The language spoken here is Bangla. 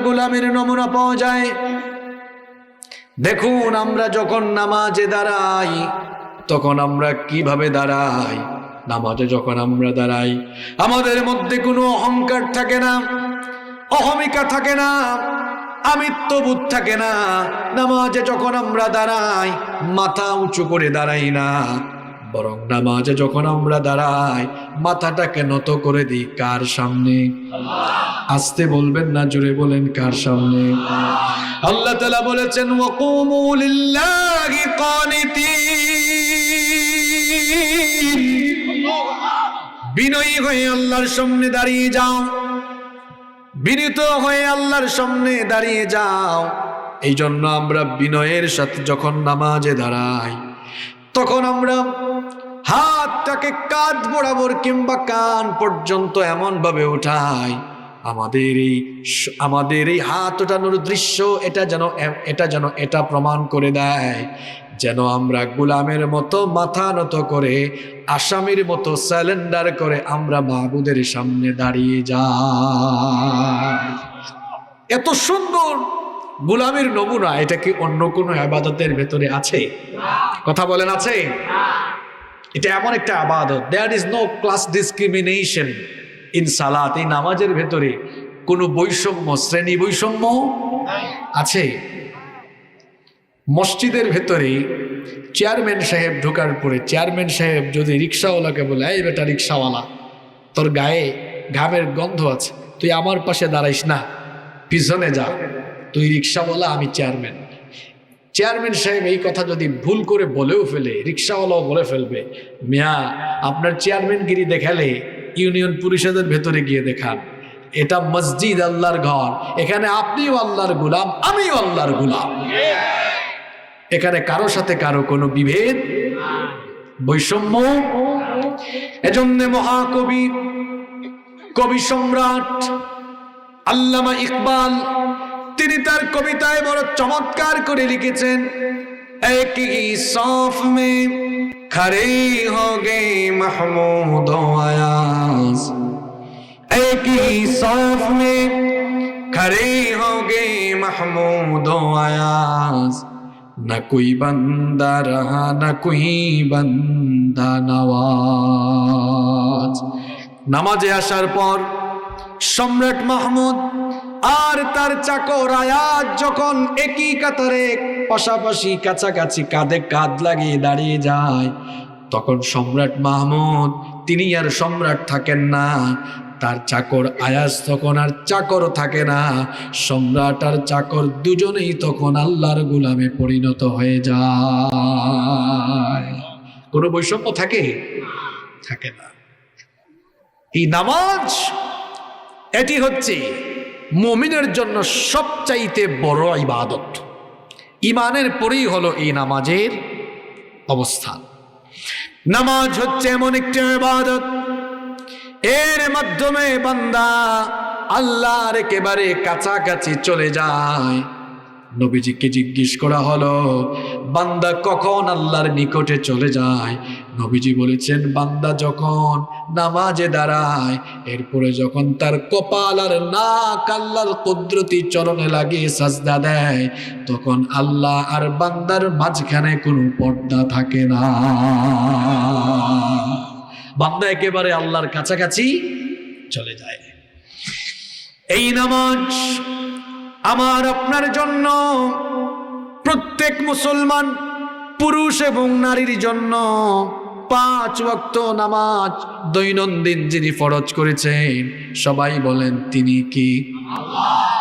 গোলামের নমুনা পাওয়া যায়। দেখুন আমরা যখন নামাজে দাঁড়াই তখন আমরা কিভাবে দাঁড়াই। নামাজে যখন আমরা দাঁড়াই আমাদের মধ্যে কোনো অহংকার থাকে না, অহমিকা থাকে না, আমিত্ববোধ থাকে না। নামাজে যখন আমরা দাঁড়াই মাথা উঁচু করে দাঁড়াই না, বরং নামাজে যখন আমরা দাঁড়াই মাথাটাকে নত করে দিই কার সামনে? আস্তে বলবেন না, জোরে বলেন, কার সামনে? আল্লাহ তাআলা বলেছেন ওয়াকুমু লিল্লাহি কানিতিন, বিনয়ী হয়ে আল্লাহর সামনে দাঁড়িয়ে যাও, বিনীত হয়ে আল্লাহর সামনে দাঁড়িয়ে যাও। এই জন্য আমরা বিনয়ের সাথে যখন নামাজে দাঁড়াই তখন আমরা হাতটাকে কাঁধ বরাবর কিংবা কান পর্যন্ত এমন ভাবে উঠাই আমাদের এই হাত ওঠানোর দৃশ্য এটা যেন এটা প্রমাণ করে দেয় যেন আমরা গোলামের মতো মাথা নত করে আসামির মতো স্যালেন্ডার করে আমরা মাবুদের সামনে দাঁড়িয়ে যাই। এত সুন্দর গোলামের নমুনা, এটা কি অন্য কোনো ইবাদতের ভেতরে আছে? কথা বলেন, আছে? এটা এমন একটা ইবাদত, there is no class discrimination in সালাত। এই নামাজের ভেতরে কোনো বৈষম্য, শ্রেণী বৈষম্য আছে? মসজিদের ভেতরে চেয়ারম্যান সাহেব ঢোকার পরে চেয়ারম্যান সাহেব যদি রিক্সাওয়ালাকে বলে, এই বেটা রিক্সাওয়ালা, তোর গায়ে ঘামের গন্ধ আছে, তুই আমার পাশে দাঁড়াইস না, পিছনে যা, তুই রিক্সাওয়ালা, আমি চেয়ারম্যান। চেয়ারম্যান সাহেব এই কথা যদি ভুল করে বলেও ফেলে, রিক্সাওয়ালাও বলে ফেলবে, মিয়া আপনার চেয়ারম্যানগিরি দেখালে ইউনিয়ন পরিষদের ভেতরে গিয়ে দেখান, এটা মসজিদ, আল্লাহর ঘর, এখানে আপনিও আল্লাহর গোলাম, আমিও আল্লাহর গোলাম। এখানে কারো সাথে কারো কোনো বিভেদ, বৈষম্য। এজন্য মহাকবি, কবি সম্রাট আল্লামা ইকবাল তিনি তার কবিতায় বড় চমৎকার করে লিখেছেন, এক হি সাফ মে খড়ে হো গে মাহমুদ ও আয়াজ, এক হি সাফ মে খড়ে হো গে মাহমুদ ও আয়াজ, না কোই বান্দা রহা না কোই বান্দা নওয়াজ। নামাজে আসার পর সম্রাট মাহমুদ আর তার চাকর আয়াজ যখন একই কাতারে পাশাপাশি কাছাকাছি কাঁধে কাঁধ লাগিয়ে দাঁড়িয়ে যায়, তখন সম্রাট মাহমুদ তিনি আর সম্রাট থাকেন না, তার চাকর আয়াজ তখন আর চাকর থাকে না, সম্রাট আর চাকর দুজনেই তখন আল্লাহর গোলামে পরিণত হয়ে যায়। কোনো বৈষম্য থাকে? থাকে না। এই নামাজ, এটি হচ্ছে মুমিনের জন্য সবচাইতে বড় ইবাদত। ঈমানের পরেই হলো এই নামাজের অবস্থান। নামাজ হচ্ছে এমন একটি ইবাদত, এর মাধ্যমে বান্দা আল্লাহর একেবারে কাছাকাছি চলে যায়। নবীজিকে জিজ্ঞেস করা হলো, বান্দা কখন আল্লাহর নিকটে চলে যায়? নবীজি বলেছেন, বান্দা যখন নামাজে দাঁড়ায়, এরপরে যখন তার কপাল আর নাক আল্লাহর কুদরতি চরণে লাগিয়ে সাজদা দেয়, তখন আল্লাহ আর বান্দার মাঝখানে কোনো পর্দা থাকে না। বান্দা একেবারে আল্লাহর কাছাকাছি চলে যায়। এই নামাজ আমার আপনার জন্য, প্রত্যেক মুসলমান পুরুষ এবং নারীর জন্য 5 ওয়াক্ত নামাজ দৈনন্দিন যিনি ফরজ করেছেন, সবাই বলেন তিনি কি? আল্লাহ।